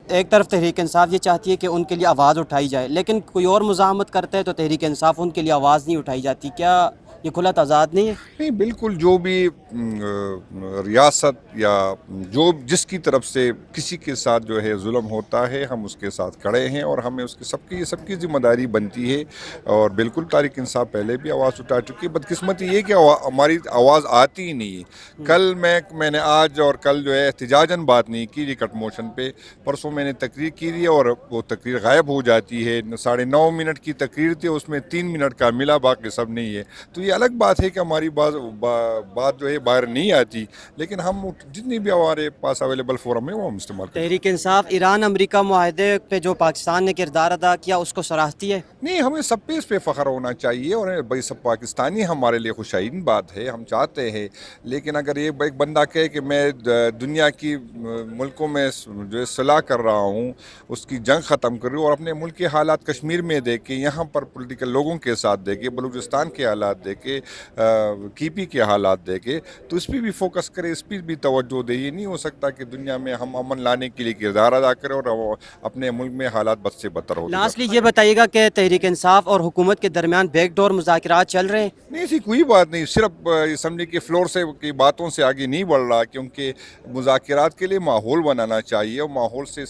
ایک طرف تحریک انصاف یہ چاہتی ہے کہ ان کے لیے آواز اٹھائی جائے، لیکن کوئی اور مزاحمت کرتا ہے تو تحریک انصاف ان کے لیے آواز نہیں اٹھائی جاتی. کیا یہ کھلا تضاد نہیں ہے؟ نہیں، بالکل. جو بھی ریاست یا جو جس کی طرف سے کسی کے ساتھ جو ہے ظلم ہوتا ہے، ہم اس کے ساتھ کھڑے ہیں اور ہمیں اس کے سب کی ذمہ داری بنتی ہے. اور بالکل تحریک انصاف پہلے بھی آواز اٹھا چکی ہے. بدقسمتی یہ کہ ہماری آواز آتی ہی نہیں ہے. کل میں نے آج اور کل جو ہے احتجاجاً بات نہیں کی ریکٹ موشن پہ. پرسوں میں نے تقریر کی تھی اور وہ تقریر غائب ہو جاتی ہے. 9.5 منٹ کی تقریر تھی، اس میں 3 منٹ کا ملا، باقی سب نہیں ہے. تو یہ الگ بات ہے کہ ہماری بات جو ہے باہر نہیں آتی، لیکن ہم جتنی بھی ہمارے پاس اویلیبل فورم ہے وہ ہم استعمال کرتے ہیں. تحریک انصاف ایران امریکہ معاہدے پہ جو پاکستان نے کردار ادا کیا اس کو سراہتی ہے؟ نہیں، ہمیں سب پہ اس پہ فخر ہونا چاہیے اور بھائی سب پاکستانی ہمارے لیے خوشائن بات ہے، ہم چاہتے ہیں. لیکن اگر یہ ایک بندہ کہے کہ میں دنیا کی ملکوں میں جو صلاح کر رہا ہوں، اس کی جنگ ختم کر رہی ہوں، اور اپنے ملک کے حالات کشمیر میں دیکھے، یہاں پر پولیٹیکل لوگوں کے ساتھ دیکھے، بلوچستان کے حالات دیکھے، کی کے حالات دیکھے، تو اس پہ بھی فوکس کرے، اس پہ بھی توجہ دے. یہ نہیں ہو سکتا کہ دنیا میں ہم امن لانے کے لیے کردار ادا کریں اور اپنے ملک میں حالات بد سے بدتر ہوتے جاتے ہیں. لاسٹلی یہ بتائیے گا کہ تحریک انصاف اور حکومت کے درمیان بیک ڈور مذاکرات چل رہے ہیں؟ نہیں، ایسی کوئی بات نہیں. صرف اسمبلی کے فلور سے کی باتوں سے آگے نہیں بڑھ رہا، کیونکہ مذاکرات کے لیے ماحول بنانا چاہیے اور ماحول سے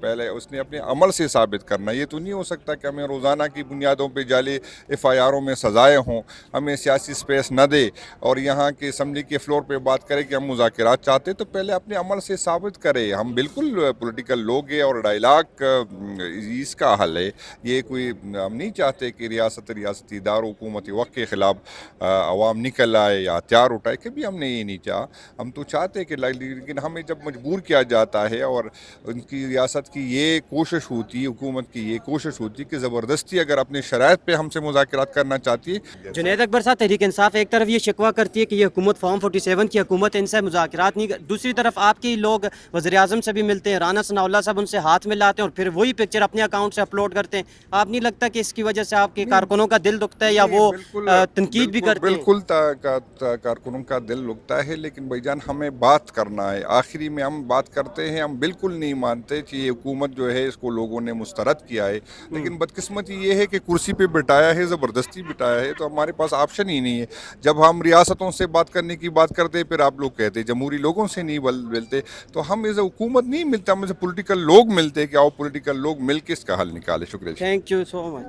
پہلے اس نے اپنے عمل سے ثابت کرنا. یہ تو نہیں ہو سکتا کہ ہمیں روزانہ کی بنیادوں پہ جعلی FIRوں میں سزائیں ہوں، ہمیں سیاسی سپیس نہ دے اور یہاں کے اسمبلی کے فلور پہ بات کرے کہ ہم مذاکرات چاہتے، تو پہلے اپنے عمل سے ثابت کرے. ہم بالکل پولیٹیکل لوگ ہیں اور ڈائلاگ اس کا حل ہے. یہ کوئی ہم نہیں چاہتے کہ ریاستی اداروں حکومتی وقت کے خلاف عوام نکل آئے یا ہتھیار اٹھائے. کبھی ہم نے یہ نہیں چاہا. ہم تو چاہتے کہ لیکن ہمیں جب مجبور کیا جاتا ہے اور ان کی ریاست کی یہ کوشش ہوتی ہے، حکومت کی یہ کوشش ہوتی ہے کہ زبردستی اگر اپنے شرائط پہ ہم سے مذاکرات کرنا چاہتی ہے. جنید اکبر صاحب، تحریک انصاف ایک طرف یہ شکوہ کرتی ہے کہ یہ حکومت فارم 47 کی حکومت، ان سے مذاکرات نہیں دوسری طرف آپ کے لوگ وزیر اعظم سے بھی ملتے ہیں، رانا ثناء اللہ صاحب ان سے ہاتھ ملاتے ہیں اور پھر وہی پکچر اپنے اکاؤنٹ سے اپلوڈ کرتے ہیں. آپ نہیں لگتا کہ اس کی وجہ سے آپ کے کارکنوں کا دل دکھتا ہے یا وہ تنقید بھی کرتے ہیں؟ بالکل کارکنوں کا دل لگتا ہے، لیکن بھائی جان ہمیں بات کرنا ہے. آخری میں ہم بات کرتے ہیں. ہم بالکل نہیں مانتے کہ یہ حکومت جو ہے اس کو لوگوں نے مسترد کیا ہے، لیکن بدقسمتی یہ ہے کہ کرسی پہ بٹھایا ہے، زبردستی بٹھایا ہے، تو ہمارے پاس آپشن ہی نہیں ہے. جب ہم ریاستوں سے بات کرنے کی بات کرتے، پھر آپ لوگ کہتے جمہوری لوگوں سے نہیں ملتے. تو ہم ایسے حکومت نہیں ملتے، ہم ایسے پولیٹیکل لوگ ملتے کہ آؤ پولیٹیکل لوگ مل کے اس کا حل نکالے. شکریہ. Thank you so much.